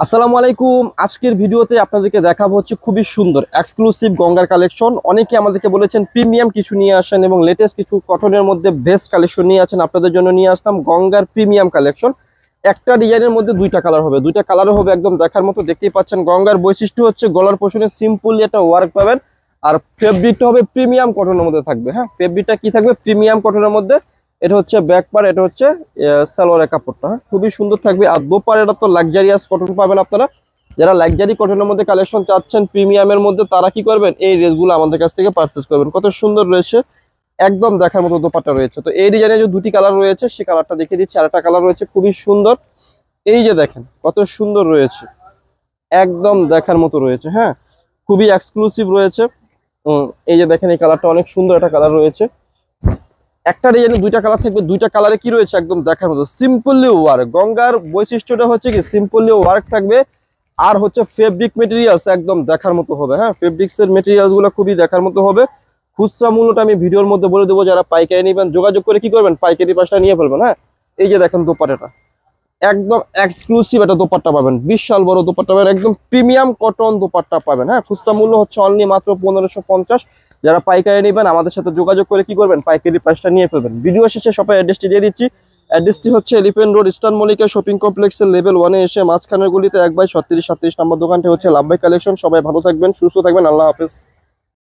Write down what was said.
আসসালামু আলাইকুম। আজকের ভিডিওতে আপনাদেরকে দেখাবো হচ্ছে খুবই সুন্দর এক্সক্লুসিভ গঙ্গার কালেকশন। অনেকে আমাদেরকে বলেছেন প্রিমিয়াম কিছু নিয়ে আসেন এবং লেটেস্ট কিছু কটনের মধ্যে বেস্ট কালেকশন নিয়ে আসেন। আপনাদের জন্য নিয়ে আসলাম গঙ্গার প্রিমিয়াম কালেকশন। একটা ডিজাইনের মধ্যে দুইটা কালার হবে, দুইটা কালারও হবে একদম দেখার মতো। দেখতেই পাচ্ছেন গঙ্গার বৈশিষ্ট্য হচ্ছে গলার পোর্শনে সিম্পলি একটা ওয়ার্ক পাবেন, আর ফেব্রিকটা হবে প্রিমিয়াম কটনের মধ্যে থাকবে। হ্যাঁ, ফেব্রিকটা কি থাকবে? প্রিমিয়াম কটনের মধ্যে। এটা হচ্ছে ব্যাক পার্ট, এটা হচ্ছে সালোয়ারের কাপড়টা। হ্যাঁ, খুবই সুন্দর থাকবে। আর দোপাট্টাটা তো লাক্সারিয়াস কটন পাবেন আপনারা। যারা লাক্সারি কটনের মধ্যে কালেকশন চাচ্ছেন প্রিমিয়ামের মধ্যে, তারা কি করবেন? এই ড্রেসগুলো আমাদের কাছ থেকে পারচেজ করবেন। কত সুন্দর রয়েছে, একদম দেখার মতো দোপাট্টা রয়েছে। তো এই ডিজাইনে যে দুটি কালার রয়েছে, সেই কালারটা দেখিয়ে দিচ্ছি। আরেকটা কালার রয়েছে খুবই সুন্দর, এই যে দেখেন কত সুন্দর রয়েছে, একদম দেখার মতো রয়েছে। হ্যাঁ, খুবই এক্সক্লুসিভ রয়েছে। এই যে দেখেন এই কালারটা অনেক সুন্দর একটা কালার রয়েছে। একটা ডিজাইনে দুইটা কালার থাকবে, দুইটা কালারে কি রয়েছে একদম দেখার মতো সিম্পলি ওয়ার্ক। গঙ্গার বৈশিষ্ট্যটা হচ্ছে কি সিম্পলি ওয়ার্ক থাকবে, আর হচ্ছে ফেব্রিক মেটেরিয়ালস একদম দেখার মতো হবে। হ্যাঁ, ফেব্রিক্স এর মেটেরিয়ালস গুলো খুবই দেখার মতো হবে। খুচরা মূল্যটা আমি ভিডিওর মধ্যে বলে দেবো। যারা পাইকারি নেবেন যোগাযোগ করে কি করবেন? পাইকারি পাশটা নিয়ে ফেলবেন। হ্যাঁ, এই যে দেখেন দোপাট্টাটা একদম এক্সক্লুসিভ একটা দোপাট্টা পাবেন, বিশাল বড় দোপাট্টা পাবেন, একদম প্রিমিয়াম কটন দোপাট্টা পাবেন। হ্যাঁ, খুচরা মূল্য হচ্ছে অনলি মাত্র 1550। যারা পাইকারি নেবেন আমাদের সাথে যোগাযোগ করে কি করবেন? পাইকারি প্রাইসটা নিয়ে ফেলবেন। ভিডিও শেষে সবাই অ্যাড্রেসটি দিয়ে দিচ্ছি। অ্যাড্রেসটি হচ্ছে elephant road eastern Mallika shopping কমপ্লেক্সের লেভেল 1-এ এসে মাঝখানের গলিতে 1/37 নম্বর দোকানটি হচ্ছে লাভবাই কালেকশন। সবাই ভালো থাকবেন, সুস্থ থাকবেন, আল্লাহ হাফেজ।